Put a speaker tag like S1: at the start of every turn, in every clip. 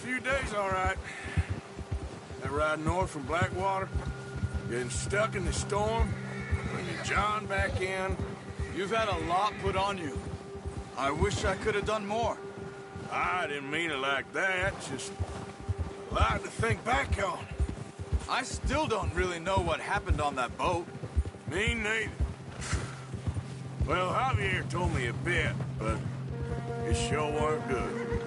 S1: few days, all right. That ride north from Blackwater, getting stuck in the storm, bringing John back in.
S2: You've had a lot put on you. I wish I could have done more.
S1: I didn't mean it like that, just a lot to think back on.
S2: I still don't really know what happened on that boat.
S1: Me neither. Well, Javier told me a bit, but it sure weren't good.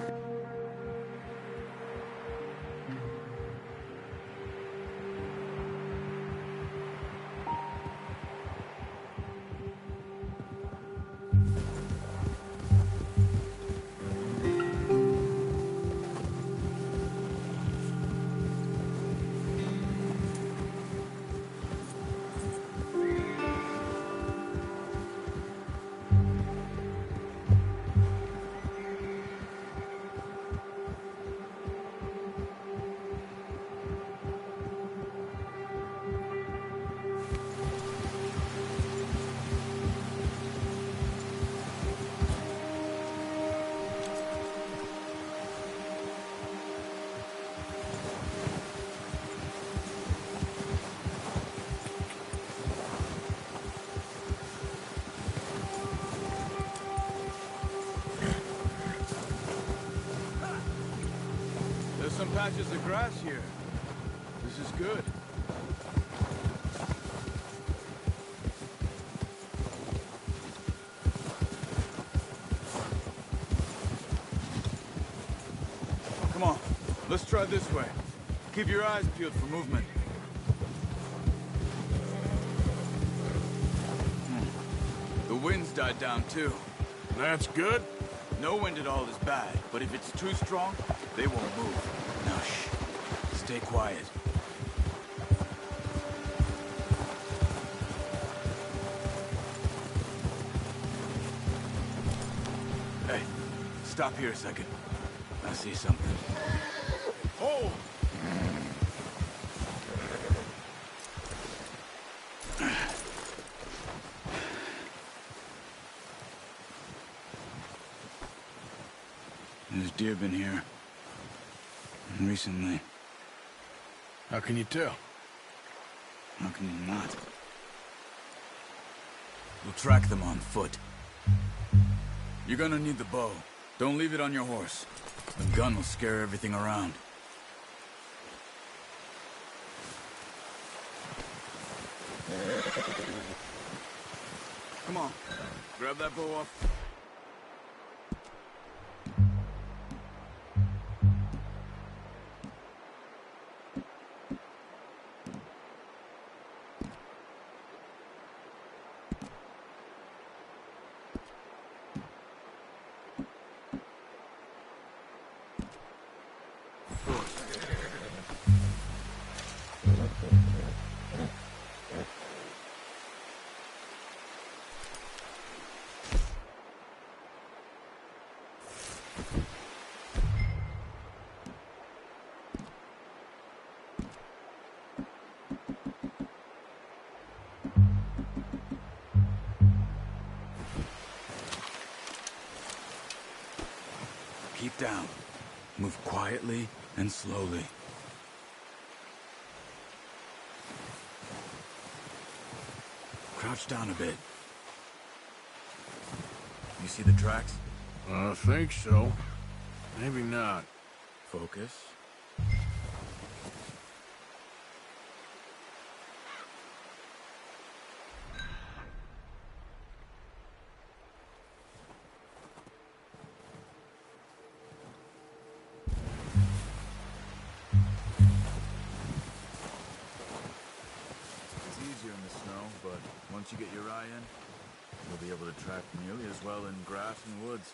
S2: Some patches of grass here. This is good. Come on, let's try this way. Keep your eyes peeled for movement. The wind's died down too.
S1: That's good.
S2: No wind at all is bad, but if it's too strong, they won't move. Now, shh. Stay quiet. Hey, stop here a second. I see something.
S1: Oh!
S2: There's deer been here. Recently.
S1: How can you tell?
S2: How can you not? We'll track them on foot. You're gonna need the bow. Don't leave it on your horse. The gun will scare everything around. Come on. Grab that bow off. Keep down. Move quietly and slowly. Crouch down a bit. You see the tracks?
S1: I think so. Maybe not.
S2: Focus. Once you get your eye in, you'll be able to track nearly as well in grass and woods.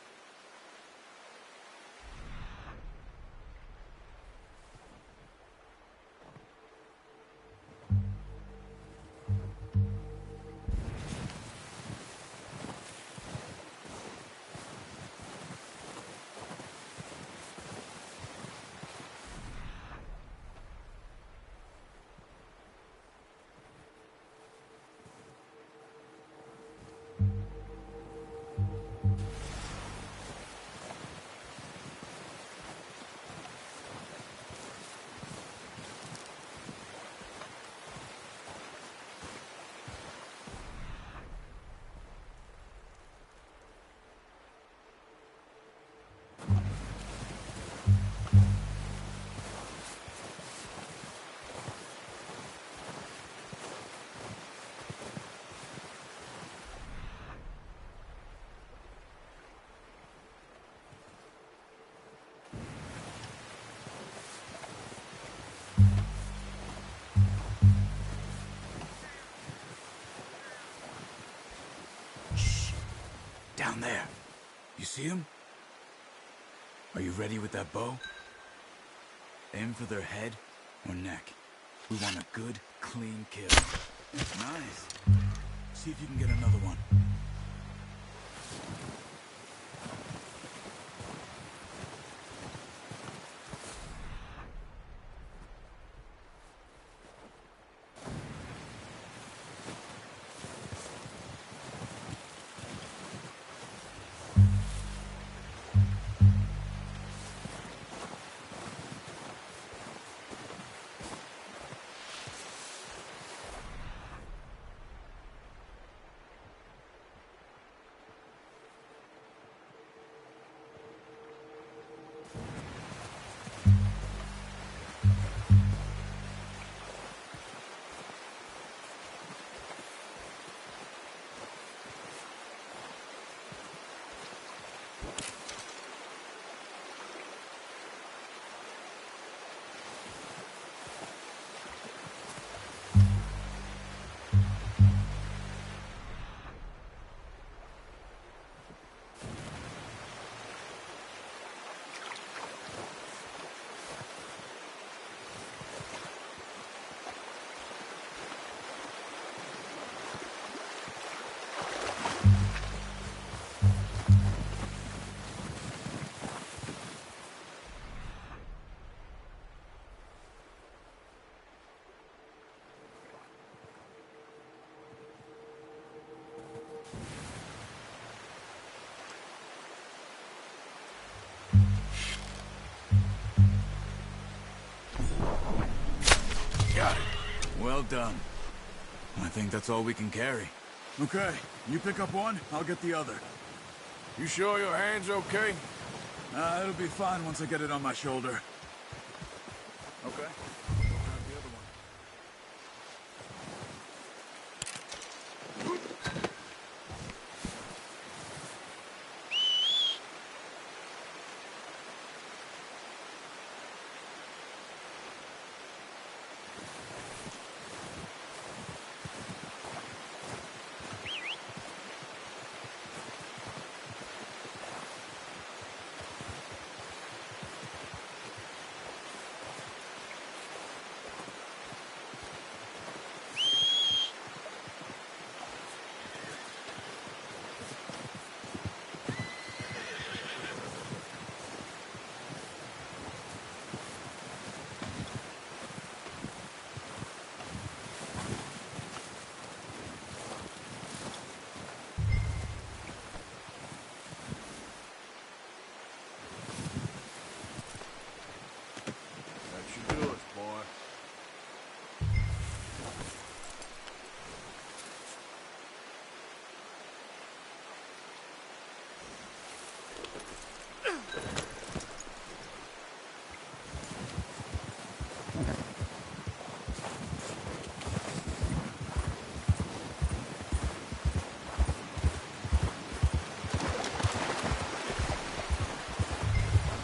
S2: see him? Are you ready with that bow? Aim for their head or neck. We want a good, clean kill. Nice. See if you can get another one. Well done. I think that's all we can carry. Okay, you pick up one, I'll get the other.
S1: You sure your hand's okay?
S2: It'll be fine once I get it on my shoulder. Okay. I'll grab the other one.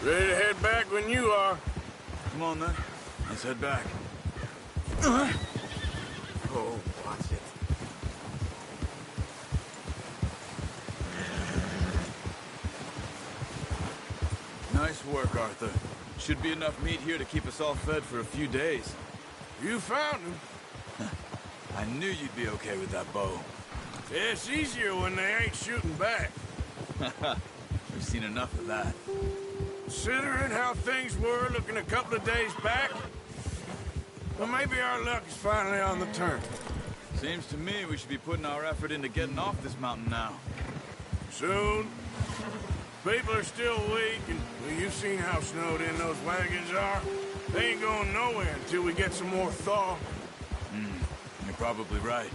S1: Ready to head back when you are.
S2: Come on, then. Let's head back.
S1: Oh, watch it.
S2: Nice work, Arthur. Should be enough meat here to keep us all fed for a few days.
S1: You found him.
S2: I knew you'd be okay with that bow.
S1: It's easier when they ain't shooting back.
S2: We've seen enough of that.
S1: Considering how things were looking a couple of days back, well, maybe our luck is finally on the turn.
S2: Seems to me we should be putting our effort into getting off this mountain now.
S1: Soon. People are still weak, and well, you've seen how snowed in those wagons are. They ain't going nowhere until we get some more thaw.
S2: You're probably right.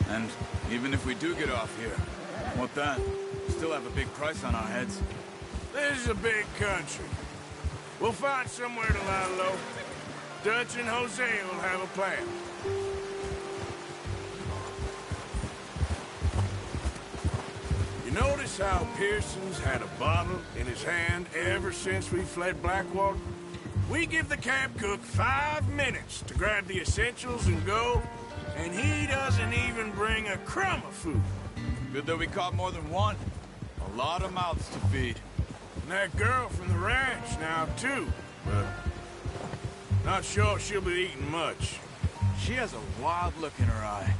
S2: And even if we do get off here, what then? We still have a big price on our heads.
S1: This is a big country. We'll find somewhere to lie low. Dutch and Jose will have a plan. You notice how Pearson's had a bottle in his hand ever since we fled Blackwater? We give the camp cook 5 minutes to grab the essentials and go, and he doesn't even bring a crumb of food.
S2: Good that we caught more than one.
S1: A
S2: A lot of mouths to feed.
S1: And that girl from the ranch now, too. But not sure she'll be eating much.
S2: She has a wild look in her eye.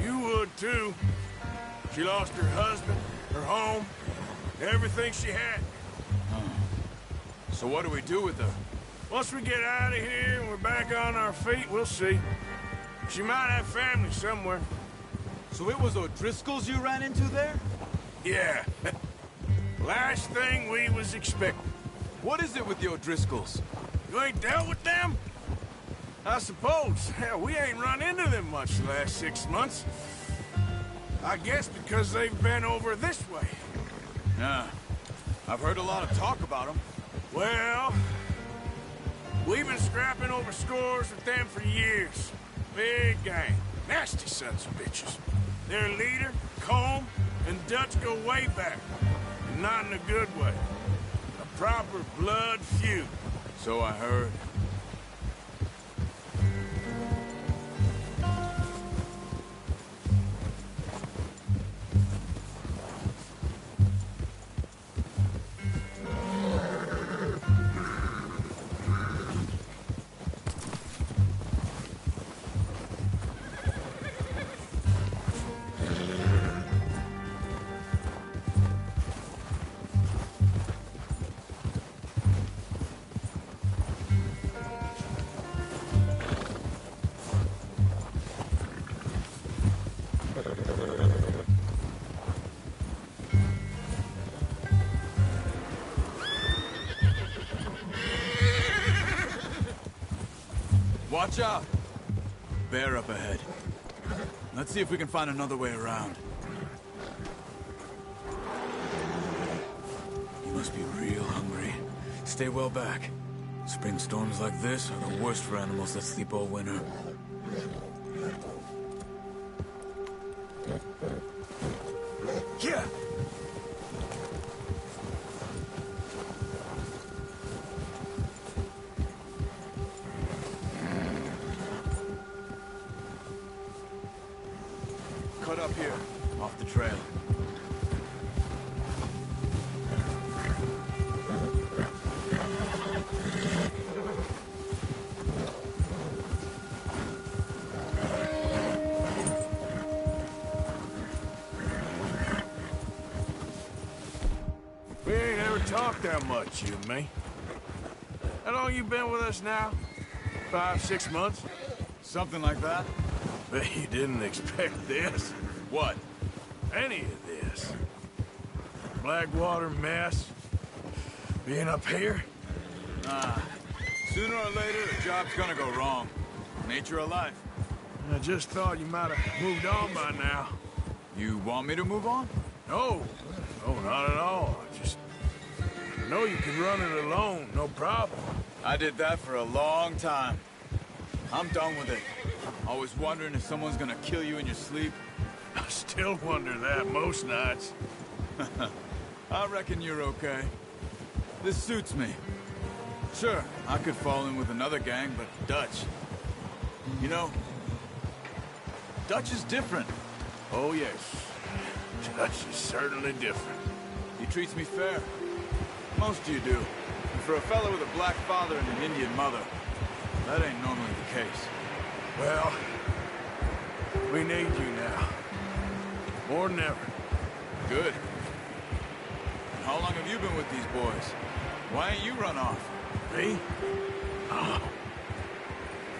S1: You would, too. She lost her husband, her home, everything she had.
S2: So what do we do with her?
S1: Once we get out of here and we're back on our feet, we'll see. She might have family somewhere.
S2: So it was O'Driscoll's you ran into there?
S1: Yeah. Last thing we was expecting.
S2: What is it with the O'Driscolls?
S1: You ain't dealt with them? I suppose. Hell, we ain't run into them much the last 6 months. I guess because they've been over this way.
S2: Yeah. I've heard a lot of talk about them.
S1: Well, we've been scrapping over scores with them for years. Big gang. Nasty sons of bitches. Their leader, Combe, and Dutch go way back. And not in a good way. A proper blood feud.
S2: So I heard. Watch out! Bear up ahead. Let's see if we can find another way around. You must be real hungry. Stay well back. Spring storms like this are the worst for animals that sleep all winter.
S1: Yeah.
S2: Cut up here, off the trail.
S1: We ain't ever talked that much, you and me. How long you been with us now? 5, 6 months?
S2: Something like that?
S1: Bet you didn't expect this.
S2: What?
S1: Any of this. Blackwater mess. Being up here.
S2: Sooner or later, the job's gonna go wrong. Nature of life.
S1: I just thought you might have moved on by now.
S2: You want me to move on?
S1: No. No, not at all. I know you can run it alone, no problem.
S2: I did that for a long time. I'm done with it. Always wondering if someone's gonna kill you in your sleep.
S1: I still wonder that most nights.
S2: I reckon you're okay. This suits me. Sure, I could fall in with another gang, but Dutch... You know, Dutch is different.
S1: Oh, yes. Dutch is certainly different.
S2: He treats me fair. Most of you do. And for a fellow with a black father and an Indian mother, that ain't normally the case.
S1: Well, we need you now. More than ever.
S2: Good. And how long have you been with these boys? Why ain't you run off?
S1: Me? Oh,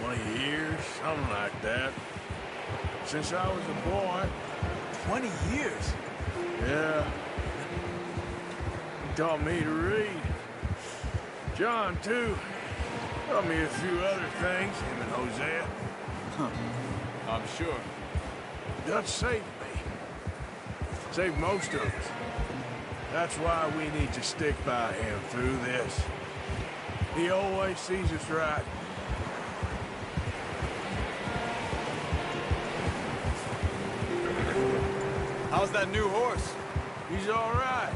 S1: 20 years, something like that. Since I was a boy.
S2: 20 years?
S1: Yeah. He taught me to read. John, too. Taught me a few other things, him and Hosea.
S2: Huh. I'm sure.
S1: Dutch saved me. Saved most of us. That's why we need to stick by him through this. He always sees us right.
S2: How's that new horse?
S1: He's all right.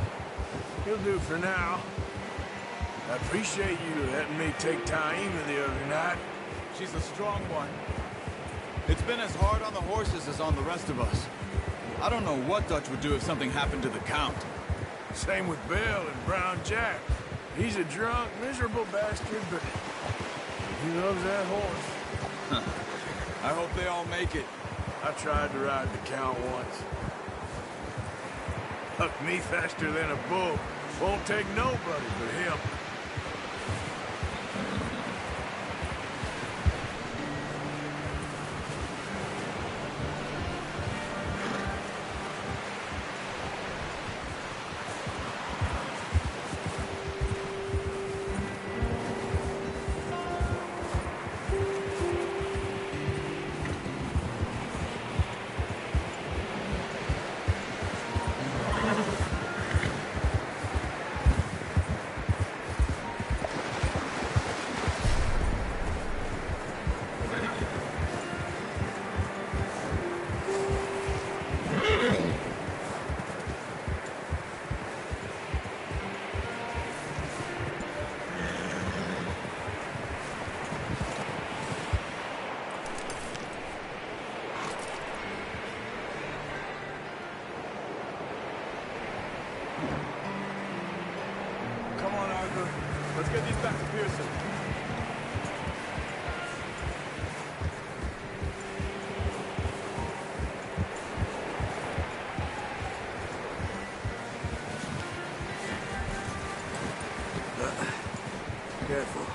S1: He'll do for now. I appreciate you letting me take Taima the other night.
S2: She's a strong one. It's been as hard on the horses as on the rest of us. I don't know what Dutch would do if something happened to the Count.
S1: Same with Bill and Brown Jack. He's a drunk, miserable bastard, but he loves that horse.
S2: I hope they all make it.
S1: I tried to ride the Count once. Hucked me faster than a bull. Won't take nobody but him.
S3: Let's get these back to Pearson.
S1: Careful.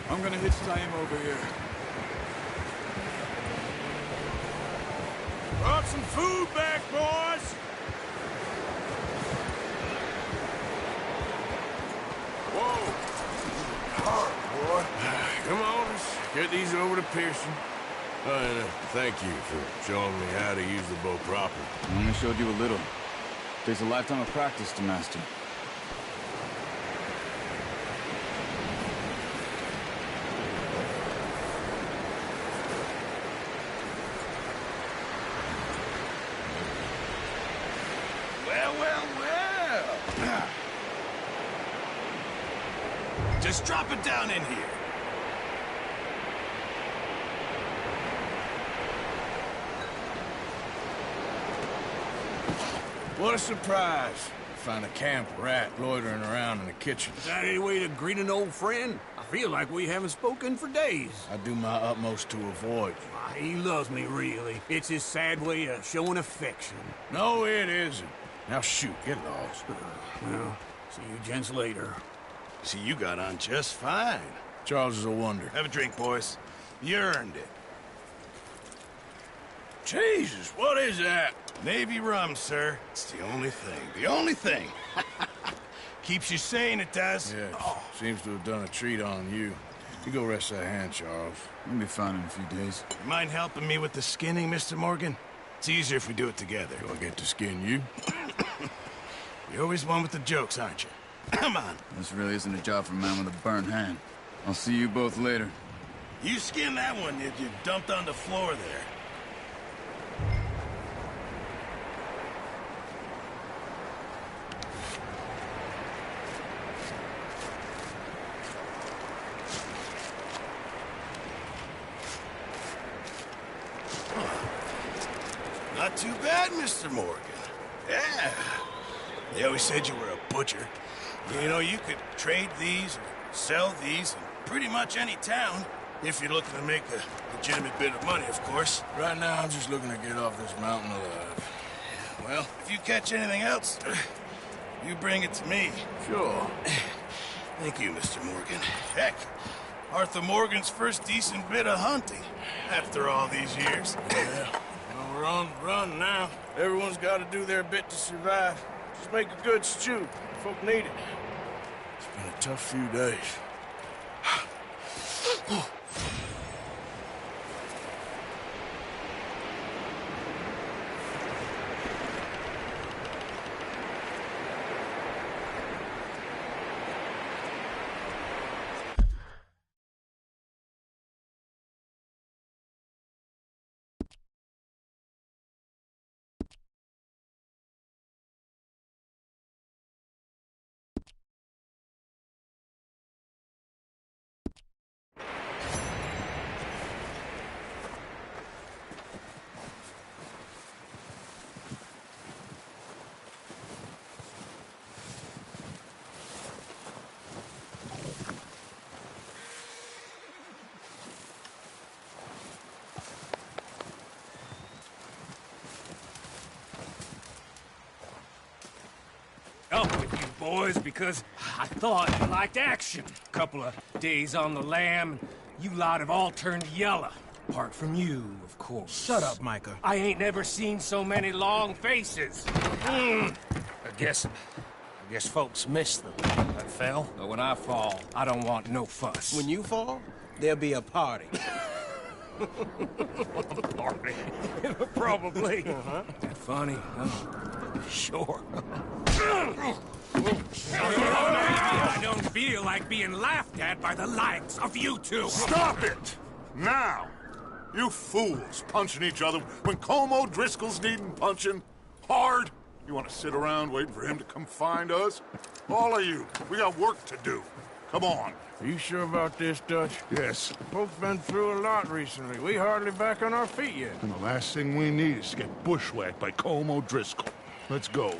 S2: I'm gonna hitch tie him over here.
S1: Brought some food back, boys! Whoa! Hard, boy. Come on, let's get these over to Pearson. And thank you for showing me how to use the bow properly.
S2: I only showed you a little. Takes a lifetime of practice to master.
S1: Well. Just drop it down in here. What a surprise. Find a camp rat loitering around in the kitchen.
S4: Is that any way to greet an old friend? I feel like we haven't spoken for days.
S1: I do my utmost to avoid you.
S4: Ah, he loves me, really. It's his sad way of showing affection.
S1: No, it isn't. Now shoot, get lost.
S4: Well, see you gents later.
S5: See, you got on just fine.
S1: Charles is a wonder.
S5: Have a drink, boys. You earned it.
S1: Jesus, what is that?
S5: Navy rum, sir. It's the only thing. The only thing. Keeps you sane, it does.
S1: Yeah, seems to have done a treat on you. You go rest that hand, Charles.
S2: We'll be fine in a few days.
S5: You mind helping me with the skinning, Mr. Morgan? It's easier if we do it together.
S1: Do I get to skin you?
S5: You're always one with the jokes, aren't you? Come on.
S2: This really isn't a job for a man with a burnt hand. I'll see you both later.
S5: You skinned that one that you dumped on the floor there. Not too bad, Mr. Morgan. Yeah. They always said you were a butcher. You know, you could trade these or sell these in pretty much any town, if you're looking to make a legitimate bit of money, of course.
S1: Right now, I'm just looking to get off this mountain alive.
S5: Well, if you catch anything else, you bring it to me.
S1: Sure.
S5: Thank you, Mr. Morgan. Heck, Arthur Morgan's first decent bit of hunting after all these years.
S1: Yeah. Well, we're on the run now. Everyone's got to do their bit to survive. Just make a good stew. Folk need it. It's been a tough few days.
S4: boys, because I thought you liked action. Couple of days on the lam, you lot have all turned yellow. Apart from you, of course.
S5: Shut up, Micah.
S4: I ain't never seen so many long faces. I guess folks miss them. I fell, but when I fall, I don't want no fuss.
S5: When you fall, there'll be a party.
S4: Party? Probably. That funny? Sure. I don't feel like being laughed at by the likes of you two.
S6: Stop it! Now! You fools punching each other when Colm O'Driscoll's needing punching hard. You want to sit around waiting for him to come find us? All of you, we got work to do. Come on.
S3: Are you sure about this, Dutch?
S6: Yes.
S3: Folks been through a lot recently. We hardly back on our feet yet.
S6: And the last thing we need is to get bushwhacked by Colm O'Driscoll. Let's go.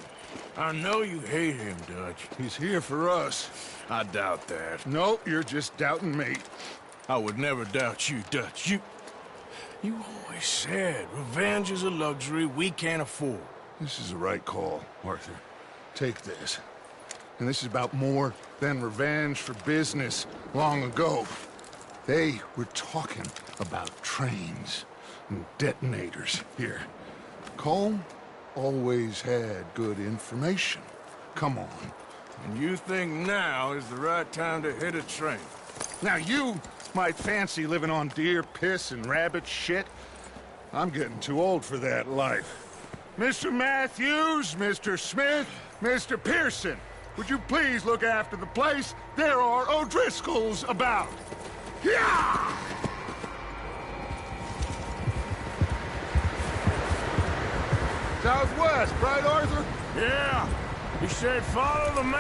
S3: I know you hate him, Dutch.
S6: He's here for us.
S3: I doubt that.
S6: No, you're just doubting me.
S3: I would never doubt you, Dutch. You always said revenge is a luxury we can't afford.
S6: This is the right call, Arthur. Take this. And this is about more than revenge for business long ago. They were talking about trains and detonators here. Colm always had good information. Come on.
S3: And you think now is the right time to hit a train?
S6: Now you might fancy living on deer piss and rabbit shit. I'm getting too old for that life. Mr. Matthews, Mr. Smith, Mr. Pearson, would you please look after the place? There are O'Driscolls about. Yeah! Southwest, right, Arthur?
S3: Yeah. He said follow the man.